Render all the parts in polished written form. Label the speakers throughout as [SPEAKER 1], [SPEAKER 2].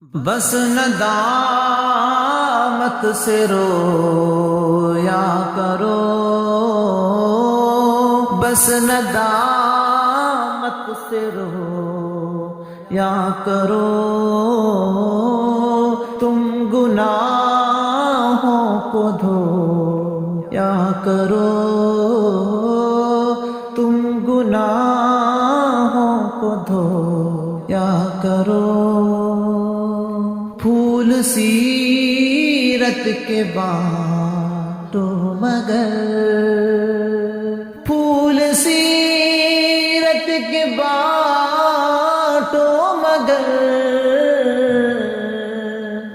[SPEAKER 1] بس ندامت سے رویا کرو، بس ندامت سے رویا کرو، تم گناہوں کو دھویا کرو، تم گناہوں کو دھویا کرو۔ پھول سیرت کے بانٹو مگر، پھول سیرت کے بانٹو مگر،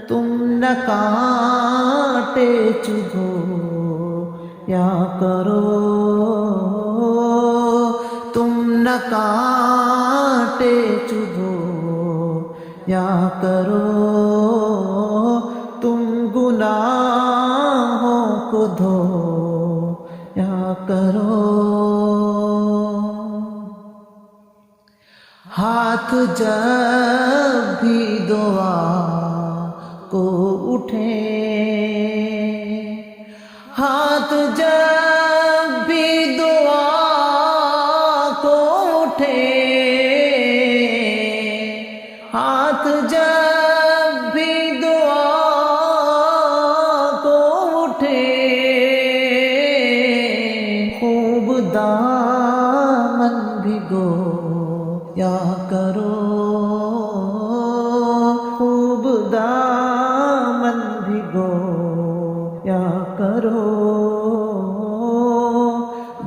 [SPEAKER 1] تم نہ کانٹے چبھو یا کرو، تم نہ کانٹے چبھو یا کرو، تم گناہوں کو دھویا کرو۔ ہاتھ جب بھی دعا کو اٹھے، ہاتھ جب بھی دعا کو اٹھے، ہاتھ جب بھی دعا کو اٹھے، خوب دامن بھگو یا کرو، خوب دامن بھگو یا کرو،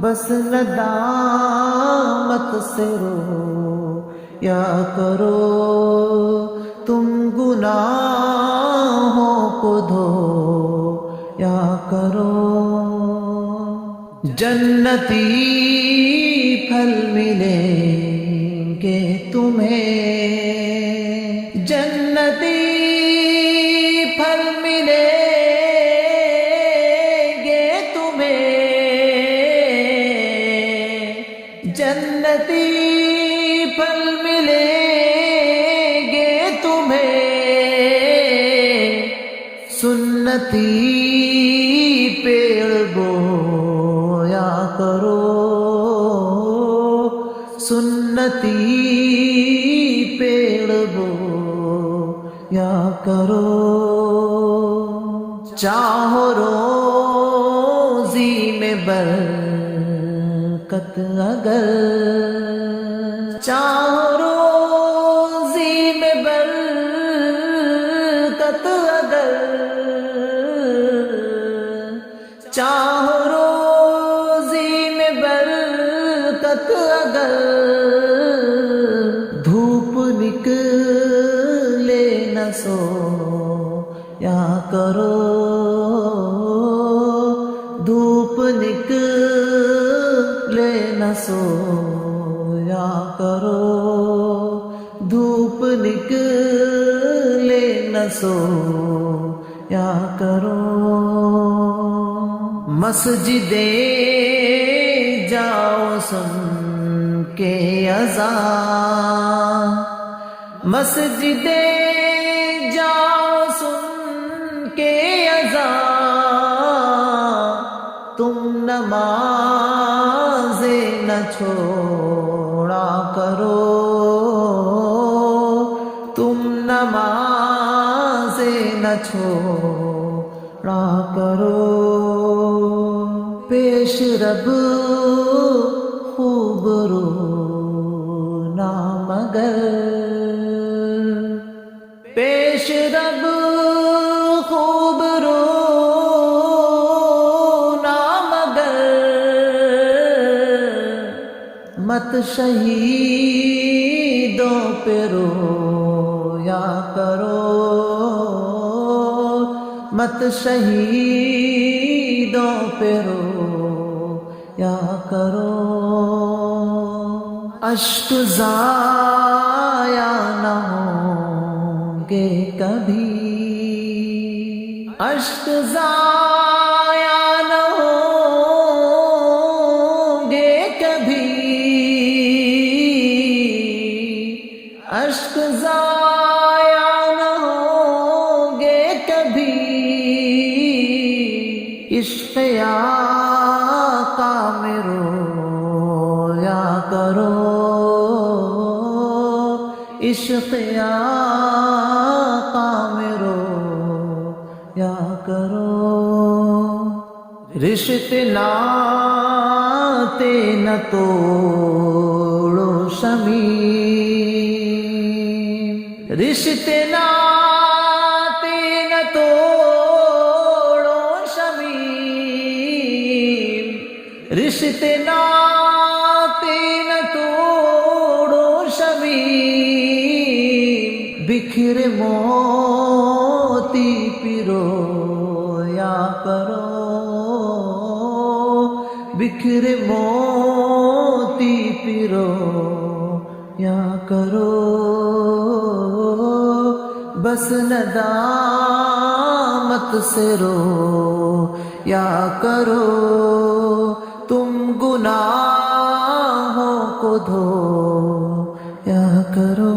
[SPEAKER 1] بس ندامت سے رویا کرو، تم گناہوں کو دھویا کرو۔ جنتی پھل ملیں گے تمہیں، جنتی پھل ملیں گے تمہیں، جنتی پھل ملیں گے تمہیں، سنتی پیڑ بویا کرو، سنتی پیڑ بویا کرو۔ چاہو روزی میں برکت اگر، چاہو روزی میں برکت اگر، چاہو روزی میں برکت اگر، دھوپ نکلے نہ سویا کرو، دھوپ نکلے نہ سویا کرو، دھوپ نکلے نہ سویا کرو۔ مسجدیں جاؤ سن کے اذان، مسجدیں جاؤ سن کے اذان، تم نمازیں نہ چھوڑا کرو، تم نمازیں نہ چھوڑا کرو، پیش رب خوب رونا مگر، پیش رب خوب رونا مگر، مت شہیدوں پہ رویا کرو، مت شہیدوں پہ رویا کرو، اشک ضائع نہ ہوں گے کبھی، اشک ضائع نہ ہوں گے کبھی، اشک ضائع نہ ہوں عشق آقا میں رویا کرو، عشق آقا میں رویا کرو، رشتے ناتے نہ توڑو شمیم، رشتے ناتے نہ توڑو شمیم، رشتے ناتے نہ توڑو شمیم، بکھرے موتی پرویا کرو، بکھرے موتی پرویا کرو، بس ندامت سے رویا کرو، تم گناہوں کو دھویا کرو۔